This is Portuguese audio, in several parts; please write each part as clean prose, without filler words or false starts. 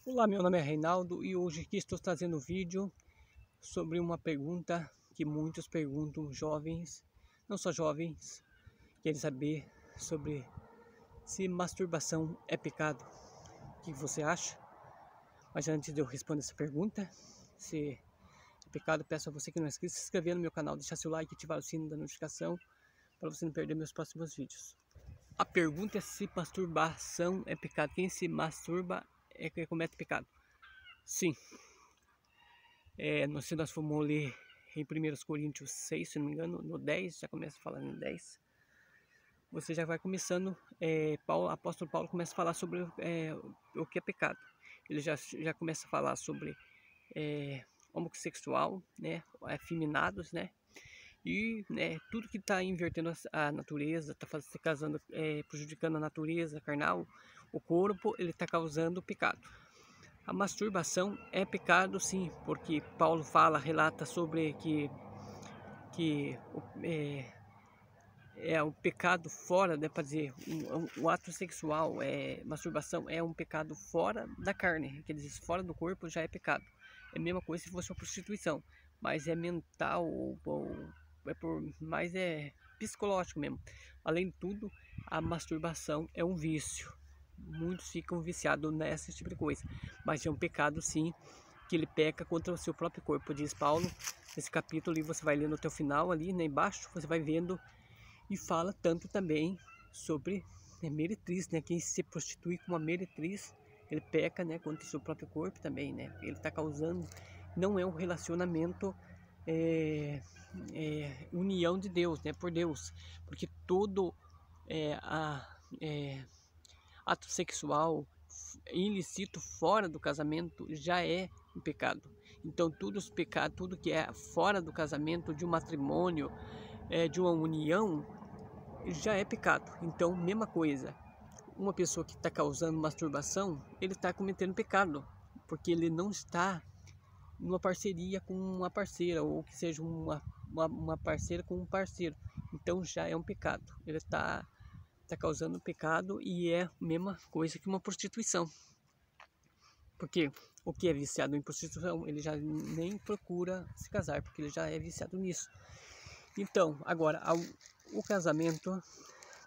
Olá, meu nome é Reinaldo e hoje aqui estou trazendo um vídeo sobre uma pergunta que muitos perguntam, jovens, não só jovens, querem saber sobre se masturbação é pecado. O que você acha? Mas antes de eu responder essa pergunta, se é pecado, peço a você que não é inscrito, se inscrever no meu canal, deixar seu like e ativar o sino da notificação para você não perder meus próximos vídeos. A pergunta é se masturbação é pecado. Quem se masturba é que comete pecado. Sim. Se nós formos ler em 1 Coríntios 6, se não me engano, no 10, já começa falando no 10, você já vai começando, apóstolo Paulo começa a falar sobre o que é pecado. Ele já começa a falar sobre homossexual, né, afeminados, né, e tudo que está invertendo a natureza, está se casando, prejudicando a natureza carnal, o corpo, ele está causando pecado. A masturbação é pecado, sim, porque Paulo relata sobre que o pecado fora, né, para dizer, o ato sexual, masturbação é um pecado fora da carne, quer dizer, fora do corpo já é pecado. É a mesma coisa se fosse uma prostituição, mas é mental, mas é psicológico mesmo. Além de tudo, a masturbação é um vício. Muitos ficam viciados nesse tipo de coisa, mas é um pecado sim, que ele peca contra o seu próprio corpo, diz Paulo. Nesse capítulo ali, você vai lendo até o final ali, né, embaixo, você vai vendo, e fala tanto também sobre meretriz, né, quem se prostitui com uma meretriz, ele peca, né, contra o seu próprio corpo também, né, ele está causando, não é um relacionamento união de Deus, né, por Deus, porque todo ato sexual ilícito fora do casamento já é um pecado. Então tudo que é fora do casamento, de um matrimônio, de uma união, já é pecado. Então, mesma coisa, uma pessoa que está causando masturbação, ele está cometendo pecado, porque ele não está numa parceria com uma parceira, ou que seja uma parceira com um parceiro. Então já é um pecado. Ele está causando pecado e é a mesma coisa que uma prostituição. Porque o que é viciado em prostituição, ele já nem procura se casar, porque ele já é viciado nisso. Então, agora, o casamento,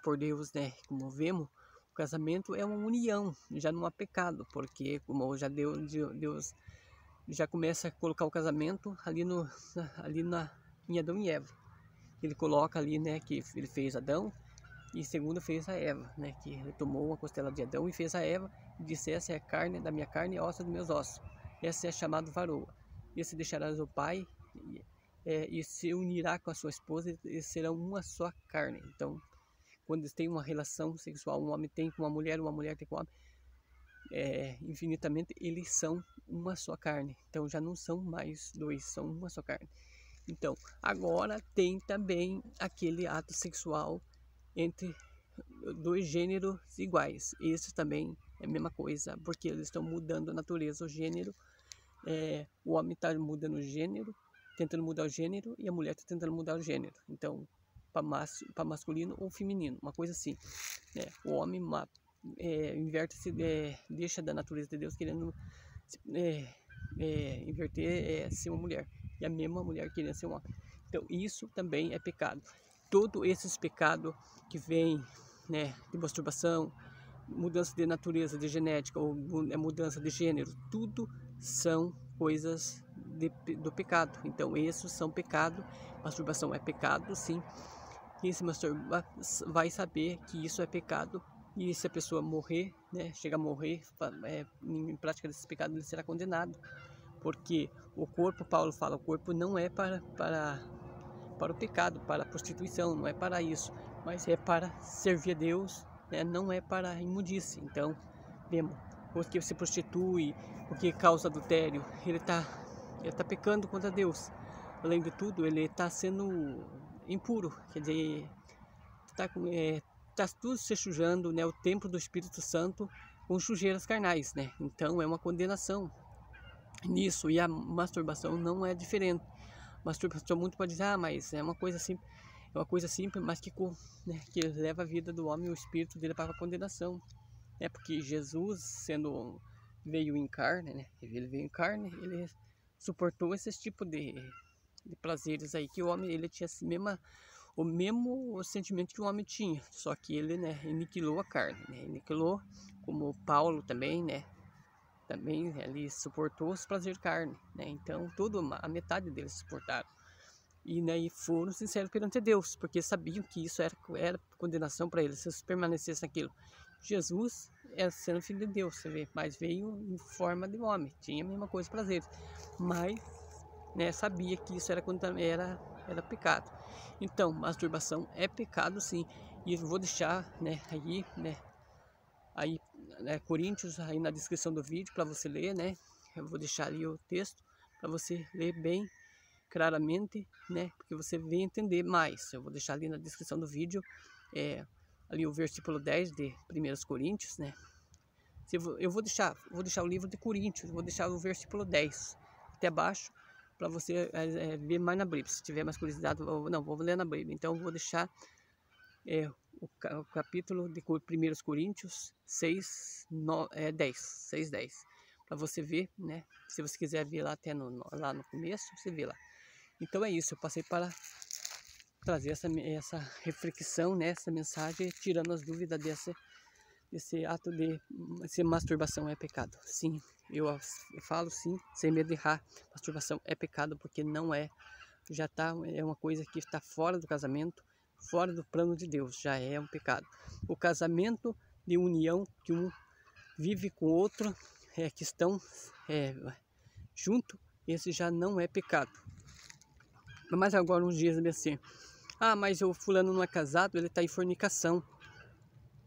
por Deus, né, como vemos, o casamento é uma união, já não há pecado, porque como já Deus já começa a colocar o casamento ali em Adão e Eva. Ele coloca ali, né, que ele fez Adão e segundo fez a Eva, né, que ele tomou uma costela de Adão e fez a Eva e disse: essa é a carne da minha carne e osso dos meus ossos. Essa é chamada varoa. Esse deixará o pai e se unirá com a sua esposa e serão uma só carne. Então, quando eles têm uma relação sexual, um homem tem com uma mulher tem com um homem, infinitamente eles são uma só carne. Então já não são mais dois, são uma só carne. Então, agora tem também aquele ato sexual entre dois gêneros iguais. Esse também é a mesma coisa, porque eles estão mudando a natureza, o gênero. O homem está mudando o gênero, tentando mudar o gênero, e a mulher está tentando mudar o gênero. Então, para masculino ou feminino, uma coisa assim, né? O homem inverte-se, deixa da natureza de Deus querendo inverter, ser uma mulher, e a mesma mulher querendo ser um homem. Então, isso também é pecado. Todos esses pecados que vêm, né, de masturbação, mudança de natureza, de genética ou mudança de gênero, tudo são coisas do pecado. Então esses são pecado. Masturbação é pecado, sim. Quem se masturba vai saber que isso é pecado, e se a pessoa morrer, né, chega a morrer em prática desses pecados, ele será condenado, porque o corpo, Paulo fala, o corpo não é para o pecado, para a prostituição, não é para isso, mas é para servir a Deus, né? Não é para a imundície. Então, vemos, o que se prostitui, o que causa adultério, ele tá pecando contra Deus. Além de tudo, ele está sendo impuro, quer dizer, tá tudo se sujando, né? O templo do Espírito Santo com sujeiras carnais, né? Então, é uma condenação nisso, e a masturbação não é diferente. Masturbação, muito pode dizer, mas é uma coisa simples, mas que leva a vida do homem, o espírito dele para a condenação, porque Jesus, veio em carne, né? Ele veio em carne, ele suportou esses tipos de prazeres aí que o homem, ele tinha o mesmo sentimento que o homem tinha, só que ele, né, aniquilou a carne, né? Aniquilou, como Paulo também, né? Também ele suportou os prazeres de carne, né? Então, a metade deles suportaram. E, né, e foram sinceros perante Deus, porque sabiam que isso era condenação para eles, se eles permanecessem naquilo. Jesus é sendo filho de Deus, você vê, mas veio em forma de homem, tinha a mesma coisa, prazeres, mas, né, sabia que isso era pecado. Então, masturbação é pecado, sim. E eu vou deixar, né, aí, né, Coríntios, aí na descrição do vídeo para você ler, né? Eu vou deixar ali o texto para você ler bem claramente, né? Porque você vem entender mais. Eu vou deixar ali na descrição do vídeo, ali o versículo 10 de 1 Coríntios, né? Eu vou deixar o livro de Coríntios, vou deixar o versículo 10 até abaixo, para você ver mais na Bíblia. Se tiver mais curiosidade, vou ler na Bíblia. Então, eu vou deixar o capítulo de 1 Coríntios 10, para você ver, né? Se você quiser ver lá até lá no começo, você vê lá. Então é isso, eu passei para trazer essa reflexão, né? Essa mensagem, tirando as dúvidas desse ato de se masturbação é pecado. Sim, eu falo sim, sem medo de errar, masturbação é pecado, porque não é, é uma coisa que está fora do casamento, fora do plano de Deus, já é um pecado. O casamento de união, que um vive com o outro, que estão junto, esse já não é pecado. Mas agora uns dias assim, mas o fulano não é casado, ele está em fornicação,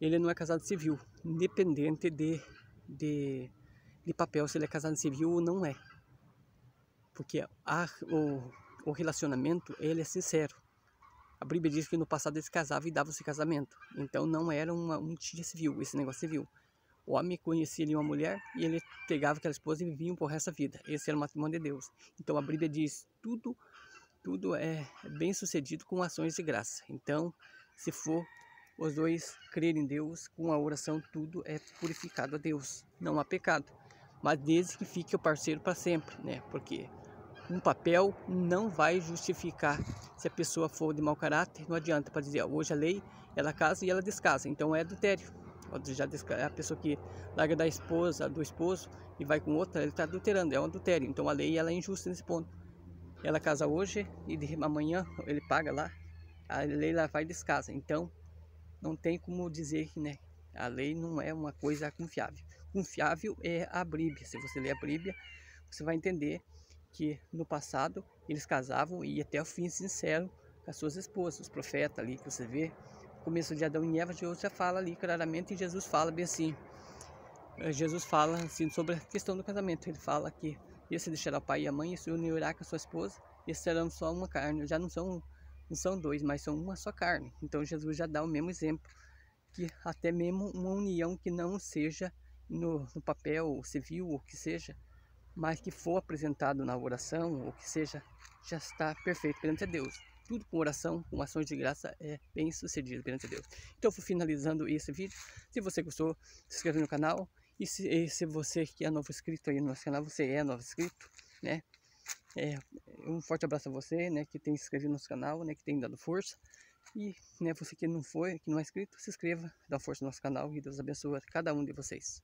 ele não é casado civil, independente de papel, se ele é casado civil ou não é, porque o relacionamento, ele é sincero. A Bíblia diz que no passado eles casavam e davam esse casamento, então não era um dia civil, esse negócio civil. O homem conhecia ali uma mulher e ele pegava aquela esposa e viviam por essa vida. Esse era o matrimônio de Deus. Então a Bíblia diz, tudo é bem sucedido com ações de graça. Então, se for os dois crerem em Deus, com a oração tudo é purificado a Deus. Não há pecado, mas desde que fique o parceiro para sempre, né? Porque um papel não vai justificar. Se a pessoa for de mau caráter, não adianta para dizer, hoje a lei, ela casa e ela descasa, então é adultério. A pessoa que larga da esposa, do esposo e vai com outra, ele está adulterando, é um adultério. Então a lei, ela é injusta nesse ponto. Ela casa hoje e amanhã ele paga lá, a lei lá vai e descasa. Então não tem como dizer que, né, a lei não é uma coisa confiável. Confiável é a Bíblia. Se você ler a Bíblia, você vai entender que no passado eles casavam e até o fim sincero com as suas esposas. Os profetas ali que você vê, no começo de Adão e Eva, Deus já fala ali claramente, e Jesus fala bem assim. Jesus fala assim sobre a questão do casamento. Ele fala que esse deixará o pai e a mãe e se unirá com a sua esposa, e serão só uma carne. Já não são dois, mas são uma só carne. Então Jesus já dá o mesmo exemplo, que até mesmo uma união que não seja no papel civil, ou que seja, mas que for apresentado na oração, ou que seja, já está perfeito perante a Deus. Tudo com oração, com ações de graça é bem sucedido perante a Deus. Então eu vou finalizando esse vídeo. Se você gostou, se inscreve no canal. E se você que é novo inscrito aí no nosso canal, você é novo inscrito, né? Um forte abraço a você, né, que tem se inscrito no nosso canal, né, que tem dado força. E, né, você que não é inscrito, se inscreva, dá força no nosso canal e Deus abençoe cada um de vocês.